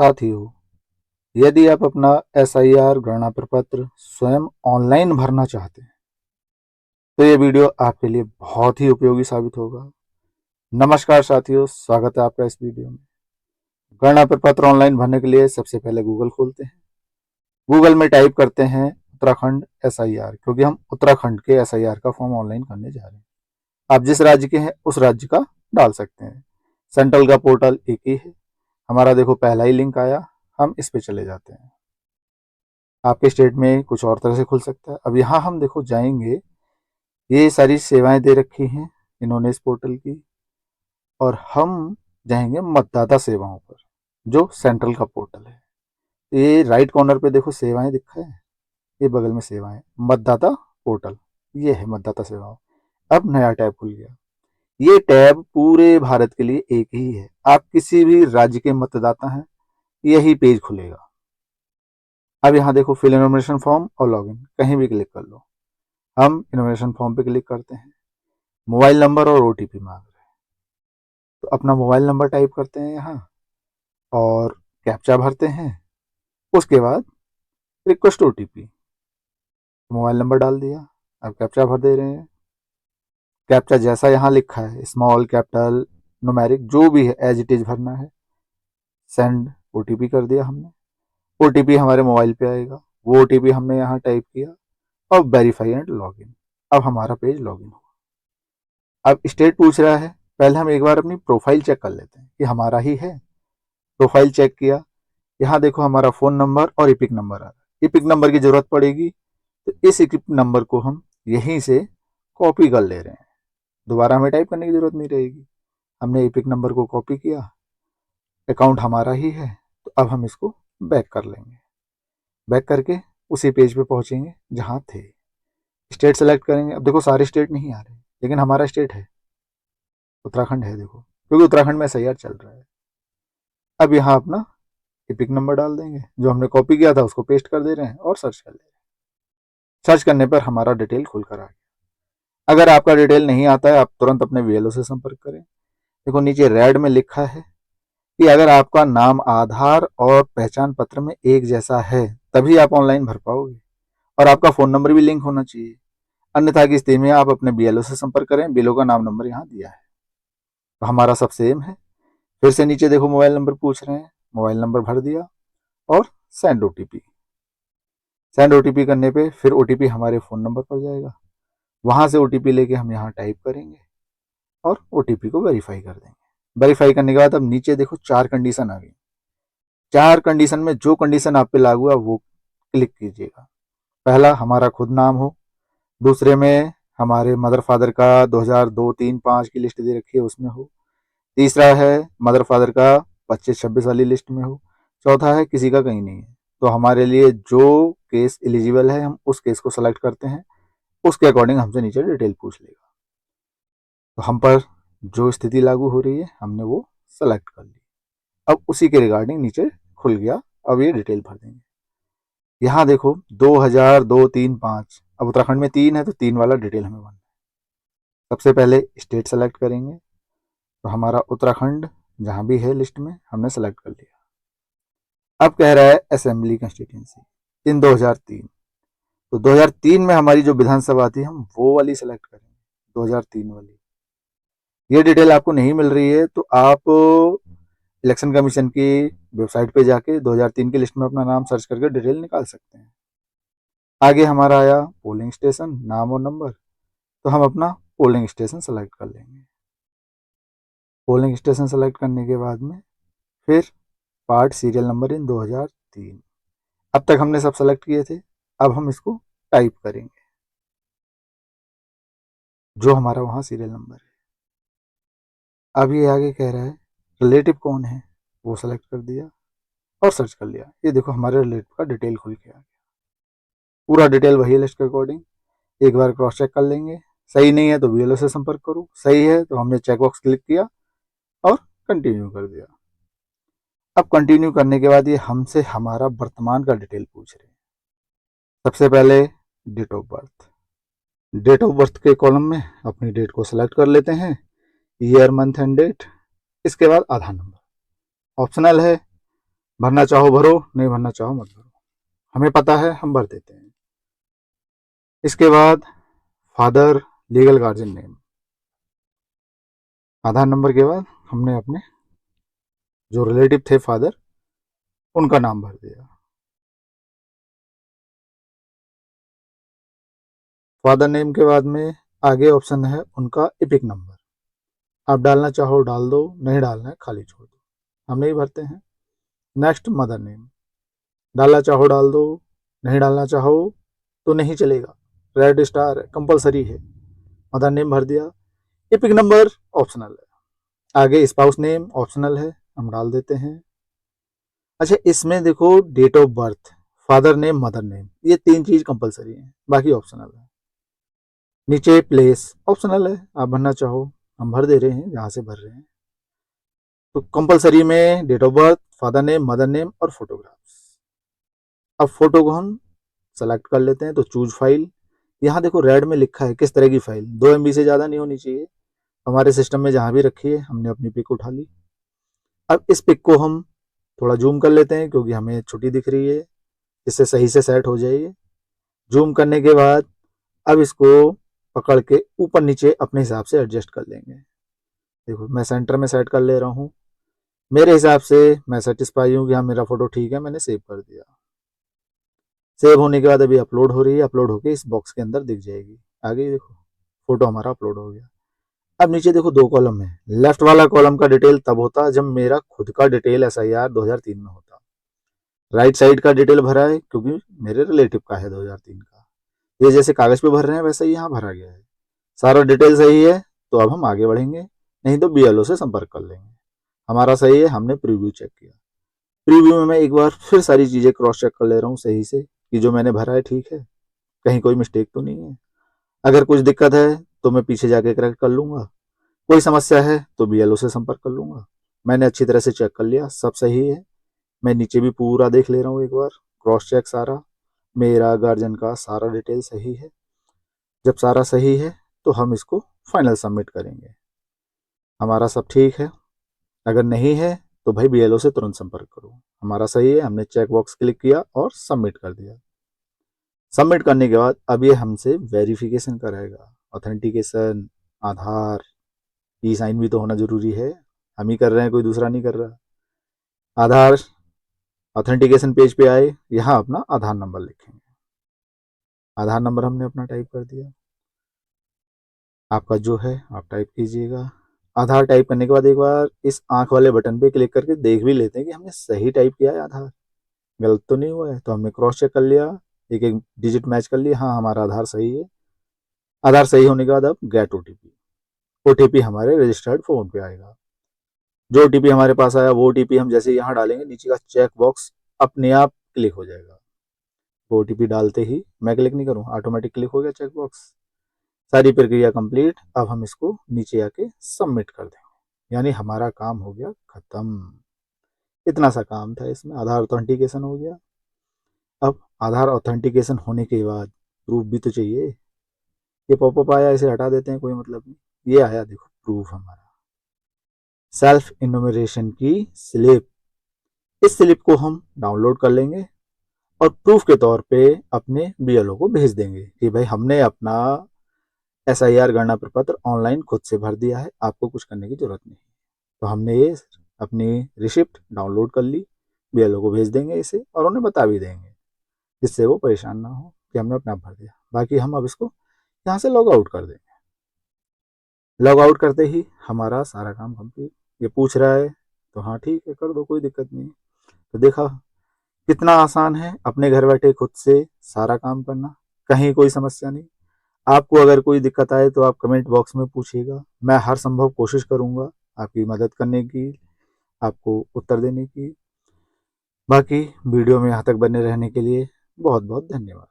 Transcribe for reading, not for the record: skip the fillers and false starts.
साथियों, यदि आप अपना SIR गणना प्रपत्र स्वयं ऑनलाइन भरना चाहते हैं तो ये वीडियो आपके लिए बहुत ही उपयोगी साबित होगा। नमस्कार साथियों, स्वागत है आपका इस वीडियो में। गणना प्रपत्र ऑनलाइन भरने के लिए सबसे पहले गूगल खोलते हैं। गूगल में टाइप करते हैं उत्तराखंड SIR, क्योंकि हम उत्तराखंड के SIR का फॉर्म ऑनलाइन करने जा रहे हैं। आप जिस राज्य के हैं उस राज्य का डाल सकते हैं। सेंट्रल का पोर्टल एक ही है। हमारा देखो पहला ही लिंक आया, हम इस पे चले जाते हैं। आपके स्टेट में कुछ और तरह से खुल सकता है। अब यहाँ हम देखो जाएंगे, ये सारी सेवाएं दे रखी हैं इन्होंने इस पोर्टल की, और हम जाएंगे मतदाता सेवाओं पर, जो सेंट्रल का पोर्टल है। ये राइट कॉर्नर पे देखो सेवाएं दिखा है, ये बगल में सेवाएं, मतदाता पोर्टल, ये है मतदाता सेवाओं। अब नया टैब खुल गया। ये टैब पूरे भारत के लिए एक ही है। आप किसी भी राज्य के मतदाता हैं, यही पेज खुलेगा। अब यहाँ देखो फिल इन्फॉर्मेशन फॉर्म और लॉगिन, कहीं भी क्लिक कर लो। हम इन्फॉर्मेशन फॉर्म पे क्लिक करते हैं। मोबाइल नंबर और OTP मांग रहे हैं, तो अपना मोबाइल नंबर टाइप करते हैं यहाँ और कैप्चा भरते हैं। उसके बाद रिक्वेस्ट OTP, मोबाइल नंबर डाल दिया। अब कैप्चा भर दे रहे हैं। कैप्चा जैसा यहाँ लिखा है, स्मॉल कैपिटल न्यूमेरिक जो भी है एज इट इज भरना है। सेंड OTP कर दिया हमने। OTP हमारे मोबाइल पे आएगा, वो OTP हमने यहाँ टाइप किया और वेरीफाई एंड लॉगिन। अब हमारा पेज लॉगिन हुआ। अब स्टेट पूछ रहा है, पहले हम एक बार अपनी प्रोफाइल चेक कर लेते हैं कि हमारा ही है। प्रोफाइल चेक किया, यहाँ देखो हमारा फ़ोन नंबर और इपिक नंबर आ रहा है। इपिक नंबर की ज़रूरत पड़ेगी तो इस इपिक नंबर को हम यहीं से कॉपी कर ले रहे हैं, दोबारा हमें टाइप करने की ज़रूरत नहीं रहेगी। हमने इपिक नंबर को कॉपी किया, अकाउंट हमारा ही है, तो अब हम इसको बैक कर लेंगे। बैक करके उसी पेज पे पहुँचेंगे जहाँ थे। स्टेट सेलेक्ट करेंगे। अब देखो सारे स्टेट नहीं आ रहे, लेकिन हमारा स्टेट है, उत्तराखंड है देखो, क्योंकि उत्तराखंड में SIR चल रहा है। अब यहाँ अपना इपिक नंबर डाल देंगे, जो हमने कॉपी किया था उसको पेस्ट कर दे रहे हैं और सर्च कर ले रहे हैं। सर्च करने पर हमारा डिटेल खुलकर आ गया। अगर आपका डिटेल नहीं आता है, आप तुरंत अपने VLO से संपर्क करें। देखो नीचे रेड में लिखा है कि अगर आपका नाम आधार और पहचान पत्र में एक जैसा है तभी आप ऑनलाइन भर पाओगे, और आपका फ़ोन नंबर भी लिंक होना चाहिए। अन्यथा की स्थिति में आप अपने BLO से संपर्क करें। BLO का नाम नंबर यहाँ दिया है, तो हमारा सब सेम है। फिर से नीचे देखो मोबाइल नंबर पूछ रहे हैं, मोबाइल नंबर भर दिया और सेंड OTP। सेंड OTP करने पे फिर OTP हमारे फ़ोन नंबर पर जाएगा, वहाँ से OTP लेके हम यहाँ टाइप करेंगे और OTP को वेरीफाई कर देंगे। वेरीफाई करने के बाद अब नीचे देखो 4 कंडीशन आ गई। 4 कंडीशन में जो कंडीशन आप पे लागू है वो क्लिक कीजिएगा। पहला, हमारा खुद नाम हो। दूसरे में हमारे मदर फादर का 2002, 3, 5 की लिस्ट दे रखी है उसमें हो। तीसरा है मदर फादर का 25-26 वाली लिस्ट में हो। चौथा है किसी का कहीं नहीं है। तो हमारे लिए जो केस एलिजिबल है हम उस केस को सेलेक्ट करते हैं, उसके अकॉर्डिंग हमसे नीचे डिटेल पूछ लेगा। तो हम पर जो स्थिति लागू हो रही है हमने वो सेलेक्ट कर ली। अब उसी के रिगार्डिंग नीचे खुल गया। अब ये डिटेल भर देंगे। यहाँ देखो 2000, 2, 3, 5, अब उत्तराखंड में 3 है तो 3 वाला डिटेल हमें भरना है। सबसे पहले स्टेट सेलेक्ट करेंगे, तो हमारा उत्तराखंड जहाँ भी है लिस्ट में हमने सेलेक्ट कर लिया। अब कह रहा है असेंबली कंस्टिट्यूंसी इन 2003, तो 2003 में हमारी जो विधानसभा थी हम वो वाली सेलेक्ट करेंगे, 2003 वाली। ये डिटेल आपको नहीं मिल रही है तो आप इलेक्शन कमीशन की वेबसाइट पे जाके 2003 की लिस्ट में अपना नाम सर्च करके डिटेल निकाल सकते हैं। आगे हमारा आया पोलिंग स्टेशन, नाम और नंबर, तो हम अपना पोलिंग स्टेशन सेलेक्ट कर लेंगे। पोलिंग स्टेशन सेलेक्ट करने के बाद में फिर पार्ट सीरियल नंबर इन 2003। अब तक हमने सब सेलेक्ट किए थे, अब हम इसको टाइप करेंगे जो हमारा वहाँ सीरियल नंबर है। अब ये आगे कह रहा है रिलेटिव कौन है, वो सेलेक्ट कर दिया और सर्च कर लिया। ये देखो हमारे रिलेटिव का डिटेल खुल के आ गया। पूरा डिटेल वही लिस्ट के अकॉर्डिंग एक बार क्रॉस चेक कर लेंगे। सही नहीं है तो VLO से संपर्क करो, सही है तो हमने चेक बॉक्स क्लिक किया और कंटिन्यू कर दिया। अब कंटिन्यू करने के बाद ये हमसे हमारा वर्तमान का डिटेल पूछ रहे हैं। सबसे पहले date of birth. Date of birth के कॉलम में अपनी डेट को सिलेक्ट कर लेते हैं, ईयर, मंथ एंड डेट। इसके बाद आधार नंबर ऑप्शनल है, भरना चाहो भरो, नहीं भरना चाहो मत भरो, हमें पता है, हम भर देते हैं। इसके बाद फादर लीगल गार्जियन नेम, आधार नंबर के बाद हमने अपने जो रिलेटिव थे फादर, उनका नाम भर दिया। फादर नेम के बाद में आगे ऑप्शन है उनका एपिक नंबर, आप डालना चाहो डाल दो, नहीं डालना है खाली छोड़ दो, हम नहीं भरते हैं। नेक्स्ट मदर नेम, डालना चाहो डाल दो, नहीं डालना चाहो तो नहीं चलेगा, रेड स्टार है, कंपलसरी है। मदर नेम भर दिया। एपिक नंबर ऑप्शनल है। आगे स्पाउस नेम ऑप्शनल है, हम डाल देते हैं। अच्छा, इसमें देखो date of birth, father name, mother name, ये तीन चीज कंपलसरी है, बाकी ऑप्शनल है। नीचे प्लेस ऑप्शनल है, आप भरना चाहो, हम भर दे रहे हैं जहां से भर रहे हैं। तो कंपलसरी में date of birth, father name, mother name और फोटोग्राफ्स। अब फोटो को हम सेलेक्ट कर लेते हैं, तो चूज फाइल, यहाँ देखो रेड में लिखा है किस तरह की फाइल, 2 MB से ज़्यादा नहीं होनी चाहिए। हमारे सिस्टम में जहाँ भी रखी है हमने अपनी पिक उठा ली। अब इस पिक को हम थोड़ा जूम कर लेते हैं क्योंकि हमें छोटी दिख रही है, इससे सही से सेट हो जाइए। जूम करने के बाद अब इसको पकड़ के ऊपर नीचे अपने हिसाब से एडजस्ट कर लेंगे। देखो मैं सेंटर में सेट कर ले रहा हूँ, मेरे हिसाब से मैं सेटिस्फाई हूँ कि हाँ मेरा फोटो ठीक है, मैंने सेव कर दिया। सेव होने के बाद अभी अपलोड हो रही है, अपलोड होके इस बॉक्स के अंदर दिख जाएगी। आगे देखो फोटो हमारा अपलोड हो गया। अब नीचे देखो 2 कॉलम है, लेफ्ट वाला कॉलम का डिटेल तब होता जब मेरा खुद का डिटेल SIR 2003 में होता, राइट साइड का डिटेल भरा है क्योंकि मेरे रिलेटिव का है 2003 का। ये जैसे कागज पे भर रहे हैं वैसे ही यहाँ भरा गया है, सारा डिटेल सही है तो अब हम आगे बढ़ेंगे, नहीं तो BLO से संपर्क कर लेंगे। हमारा सही है, हमने प्रीव्यू चेक किया। प्रीव्यू में मैं एक बार फिर सारी चीज़ें क्रॉस चेक कर ले रहा हूँ सही से कि जो मैंने भरा है ठीक है, कहीं कोई मिस्टेक तो नहीं है। अगर कुछ दिक्कत है तो मैं पीछे जाके करेक्ट कर लूँगा, कोई समस्या है तो BLO से संपर्क कर लूँगा। मैंने अच्छी तरह से चेक कर लिया, सब सही है। मैं नीचे भी पूरा देख ले रहा हूँ एक बार, क्रॉस चेक सारा, मेरा गार्जियन का सारा डिटेल सही है। जब सारा सही है तो हम इसको फाइनल सबमिट करेंगे। हमारा सब ठीक है, अगर नहीं है तो भाई BLO से तुरंत संपर्क करो। हमारा सही है, हमने चेक बॉक्स क्लिक किया और सबमिट कर दिया। सबमिट करने के बाद अब ये हमसे वेरिफिकेशन कराएगा, ऑथेंटिकेशन, आधार, ई साइन भी तो होना जरूरी है, हम ही कर रहे हैं, कोई दूसरा नहीं कर रहा। आधार ऑथेंटिकेशन पेज पे आए, यहाँ अपना आधार नंबर लिखेंगे। आधार नंबर हमने अपना टाइप कर दिया, आपका जो है आप टाइप कीजिएगा। आधार टाइप करने के बाद एक बार इस आंख वाले बटन पे क्लिक करके देख भी लेते हैं कि हमने सही टाइप किया है, आधार गलत तो नहीं हुआ है। तो हमने क्रॉस चेक कर लिया, एक एक डिजिट मैच कर लिया, हाँ हमारा आधार सही है। आधार सही होने के बाद अब गेट OTP हमारे रजिस्टर्ड फोन पे आएगा। जो OTP हमारे पास आया वो OTP हम जैसे यहाँ डालेंगे, नीचे का चेक बॉक्स अपने आप क्लिक हो जाएगा। वो OTP डालते ही, मैं क्लिक नहीं करूँ, ऑटोमेटिक क्लिक हो गया चेक बॉक्स। सारी प्रक्रिया कंप्लीट। अब हम इसको नीचे आके सबमिट कर देंगे, यानी हमारा काम हो गया खत्म। इतना सा काम था इसमें, आधार ऑथेंटिकेशन हो गया। अब आधार ऑथेंटिकेशन होने के बाद प्रूफ भी तो चाहिए। ये पॉपअप आया, इसे हटा देते हैं, कोई मतलब नहीं। ये आया देखो प्रूफ हमारा, सेल्फ इन्यूमरेशन की स्लिप। इस स्लिप को हम डाउनलोड कर लेंगे और प्रूफ के तौर पे अपने BLO को भेज देंगे कि भाई हमने अपना SIR गणना प्रपत्र ऑनलाइन खुद से भर दिया है, आपको कुछ करने की जरूरत नहीं। तो हमने ये अपनी रिसिप्ट डाउनलोड कर ली, BLO को भेज देंगे इसे और उन्हें बता भी देंगे, जिससे वो परेशान ना हो कि हमने अपना भर दिया। बाकी हम अब इसको यहाँ से लॉग आउट कर देंगे। लॉग आउट करते ही हमारा सारा काम कंप्लीट। ये पूछ रहा है तो हाँ ठीक है कर दो, कोई दिक्कत नहीं। तो देखा कितना आसान है अपने घर बैठे खुद से सारा काम करना, कहीं कोई समस्या नहीं। आपको अगर कोई दिक्कत आए तो आप कमेंट बॉक्स में पूछिएगा, मैं हर संभव कोशिश करूंगा आपकी मदद करने की, आपको उत्तर देने की। बाकी वीडियो में यहाँ तक बने रहने के लिए बहुत बहुत धन्यवाद।